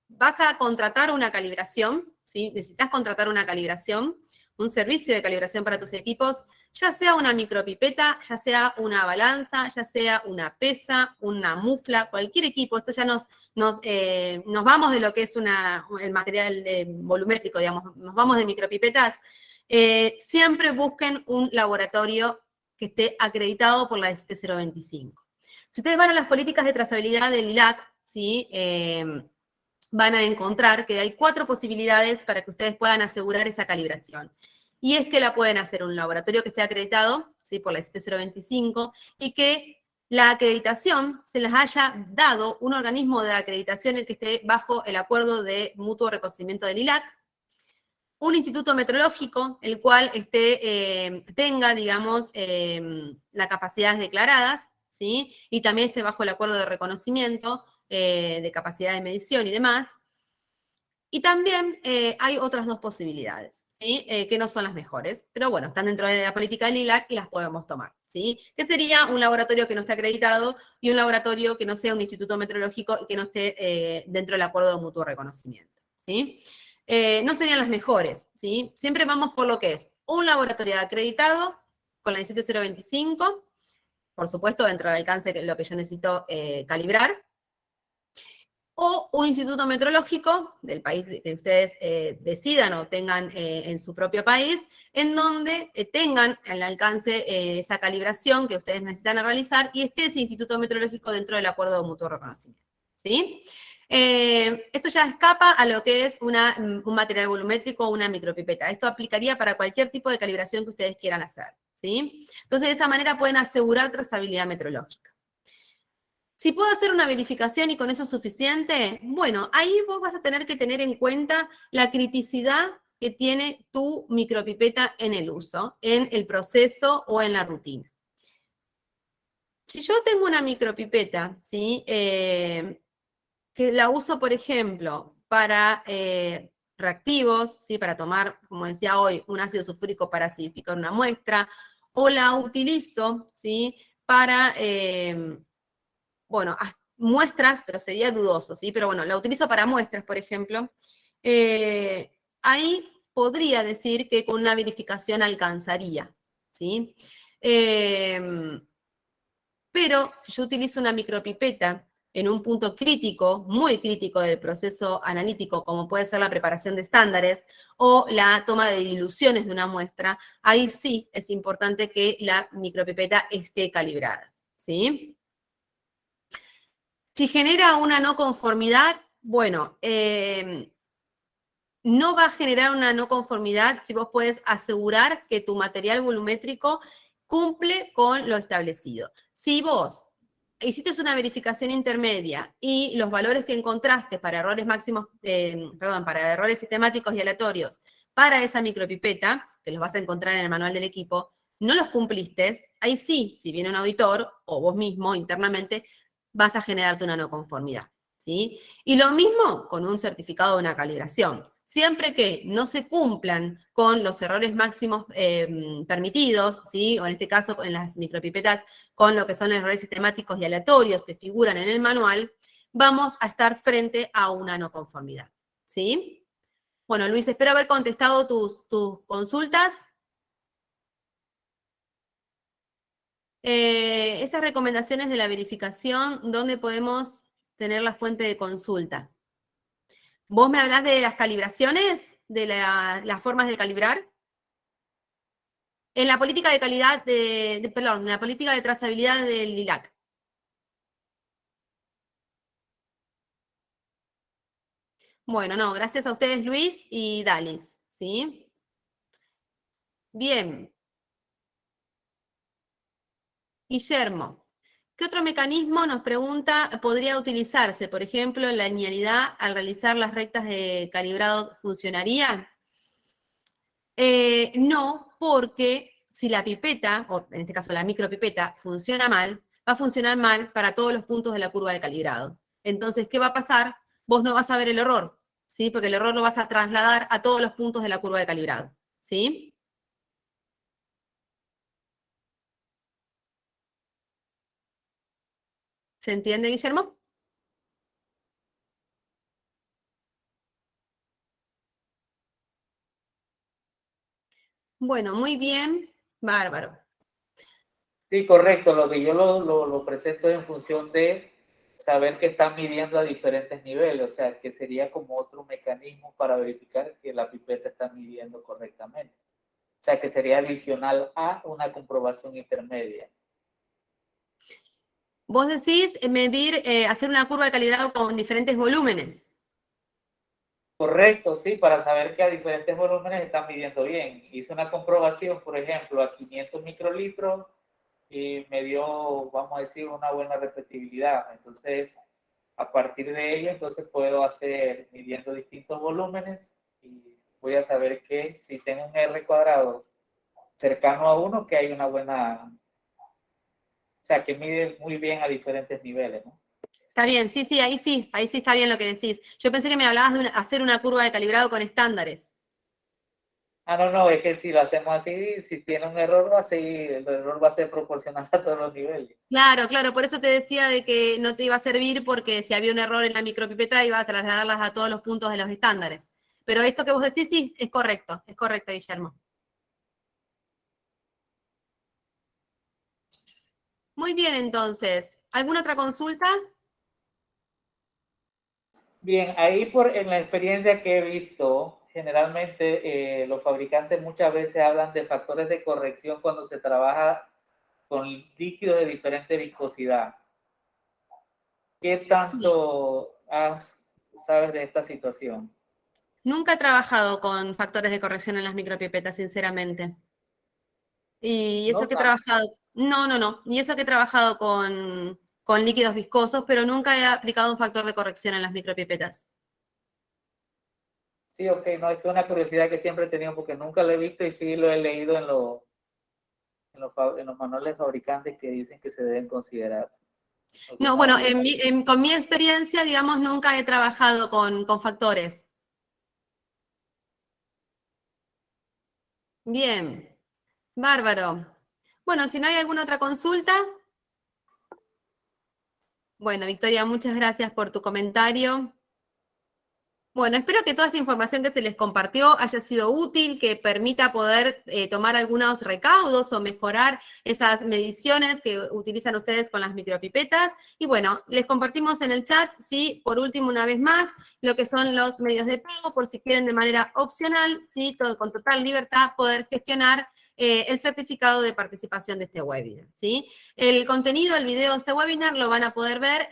vas a contratar una calibración, ¿sí? Necesitas contratar una calibración, un servicio de calibración para tus equipos, ya sea una micropipeta, ya sea una balanza, ya sea una pesa, una mufla, cualquier equipo. Esto ya nos vamos de lo que es el material volumétrico, digamos, nos vamos de micropipetas. Siempre busquen un laboratorio que esté acreditado por la DCT 025. Si ustedes van a las políticas de trazabilidad del ILAC, ¿sí? Van a encontrar que hay 4 posibilidades para que ustedes puedan asegurar esa calibración. Y es que la pueden hacer un laboratorio que esté acreditado, ¿sí? Por la ST 025, y que la acreditación se les haya dado un organismo de acreditación el que esté bajo el acuerdo de mutuo reconocimiento del ILAC, un instituto metrológico, el cual tenga, digamos, las capacidades declaradas, ¿sí? Y también esté bajo el acuerdo de reconocimiento de capacidad de medición y demás. Y también hay otras 2 posibilidades, ¿sí? Que no son las mejores, pero bueno, están dentro de la política del ILAC y las podemos tomar, ¿sí? Que sería un laboratorio que no esté acreditado y un laboratorio que no sea un instituto meteorológico y que no esté dentro del acuerdo de mutuo reconocimiento, ¿sí? No serían las mejores, ¿sí? Siempre vamos por lo que es un laboratorio acreditado con la 17025, por supuesto dentro del alcance de lo que yo necesito calibrar, o un instituto meteorológico del país que ustedes decidan o tengan en su propio país, en donde tengan al alcance esa calibración que ustedes necesitan realizar y esté ese instituto meteorológico dentro del acuerdo de mutuo reconocimiento, ¿sí? Esto ya escapa a lo que es un material volumétrico o una micropipeta. Esto aplicaría para cualquier tipo de calibración que ustedes quieran hacer, ¿sí? Entonces, de esa manera pueden asegurar trazabilidad meteorológica. Si puedo hacer una verificación y con eso es suficiente, bueno, ahí vos vas a tener que tener en cuenta la criticidad que tiene tu micropipeta en el uso, en el proceso o en la rutina. Si yo tengo una micropipeta, ¿sí? Que la uso, por ejemplo, para reactivos, ¿sí? Para tomar, como decía hoy, un ácido sulfúrico para acidificar una muestra, o la utilizo, ¿sí? Para bueno, muestras, pero sería dudoso, ¿sí? Pero bueno, la utilizo para muestras, por ejemplo. Ahí podría decir que con una verificación alcanzaría, ¿sí? Pero si yo utilizo una micropipeta en un punto crítico, muy crítico del proceso analítico, como puede ser la preparación de estándares o la toma de diluciones de una muestra, ahí sí es importante que la micropipeta esté calibrada, ¿sí? Si genera una no conformidad, bueno, no va a generar una no conformidad si vos puedes asegurar que tu material volumétrico cumple con lo establecido. Si vos hiciste una verificación intermedia y los valores que encontraste para errores máximos, para errores sistemáticos y aleatorios para esa micropipeta, que los vas a encontrar en el manual del equipo, no los cumpliste, ahí sí, si viene un auditor o vos mismo internamente, vas a generarte una no conformidad, ¿sí? Y lo mismo con un certificado de una calibración. Siempre que no se cumplan con los errores máximos permitidos, ¿sí? O en este caso en las micropipetas con lo que son errores sistemáticos y aleatorios que figuran en el manual, vamos a estar frente a una no conformidad, ¿sí? Bueno, Luis, espero haber contestado tus consultas. Esas recomendaciones de la verificación, ¿dónde podemos tener la fuente de consulta? ¿Vos me hablás de las calibraciones, de las formas de calibrar? En la política de calidad, perdón, en la política de trazabilidad del ILAC. Bueno, no, gracias a ustedes, Luis y Dalis, ¿sí? Bien. Guillermo, ¿qué otro mecanismo nos pregunta podría utilizarse? Por ejemplo, ¿la linealidad al realizar las rectas de calibrado funcionaría? No, porque si la pipeta, o en este caso la micropipeta, funciona mal, va a funcionar mal para todos los puntos de la curva de calibrado. Entonces, ¿qué va a pasar? Vos no vas a ver el error, ¿sí? Porque el error lo vas a trasladar a todos los puntos de la curva de calibrado, ¿sí? ¿Se entiende, Guillermo? Bueno, muy bien, bárbaro. Sí, correcto. Lo que yo lo presento en función de saber que están midiendo a diferentes niveles, o sea, que sería como otro mecanismo para verificar que la pipeta está midiendo correctamente. O sea, que sería adicional a una comprobación intermedia. Vos decís medir, hacer una curva de calibrado con diferentes volúmenes. Correcto, sí, para saber que a diferentes volúmenes están midiendo bien. Hice una comprobación, por ejemplo, a 500 microlitros y me dio, vamos a decir, una buena repetibilidad. Entonces, a partir de ello, entonces puedo hacer midiendo distintos volúmenes y voy a saber que si tengo un R cuadrado cercano a 1, que hay una buena, o sea, que mide muy bien a diferentes niveles, ¿no? Está bien, sí, ahí sí está bien lo que decís. Yo pensé que me hablabas de hacer una curva de calibrado con estándares. Ah, no, no, es que si lo hacemos así, si tiene un error, el error va a ser proporcional a todos los niveles. Claro, claro, por eso te decía de que no te iba a servir porque si había un error en la micropipeta iba a trasladarlas a todos los puntos de los estándares. Pero esto que vos decís, sí, es correcto, Guillermo. Muy bien, entonces. ¿Alguna otra consulta? Bien, ahí en la experiencia que he visto, generalmente los fabricantes muchas veces hablan de factores de corrección cuando se trabaja con líquidos de diferente viscosidad. ¿Qué Sí. tanto sabes de esta situación? Nunca he trabajado con factores de corrección en las micropipetas, sinceramente. Y eso No que he tanto. trabajado, no. Y eso que he trabajado con líquidos viscosos, pero nunca he aplicado un factor de corrección en las micropipetas. Sí, ok, no, es que una curiosidad que siempre he tenido porque nunca lo he visto y sí lo he leído en los manuales de fabricantes que dicen que se deben considerar. Entonces, No, una bueno, duda. con mi experiencia, digamos, nunca he trabajado con factores. Bien, bárbaro. Bueno, si no hay alguna otra consulta, bueno, Victoria, muchas gracias por tu comentario. Bueno, espero que toda esta información que se les compartió haya sido útil, que permita poder tomar algunos recaudos o mejorar esas mediciones que utilizan ustedes con las micropipetas. Y bueno, les compartimos en el chat, sí, por último, una vez más, lo que son los medios de pago, por si quieren de manera opcional, sí, con total libertad poder gestionar el certificado de participación de este webinar, ¿sí? El contenido, el video de este webinar lo van a poder ver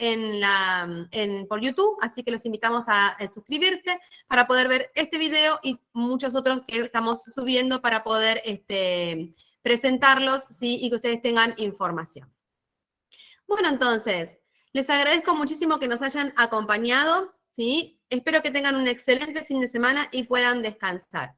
por YouTube, así que los invitamos a suscribirse para poder ver este video y muchos otros que estamos subiendo para poder presentarlos, ¿sí? Y que ustedes tengan información. Bueno, entonces, les agradezco muchísimo que nos hayan acompañado, ¿sí? Espero que tengan un excelente fin de semana y puedan descansar.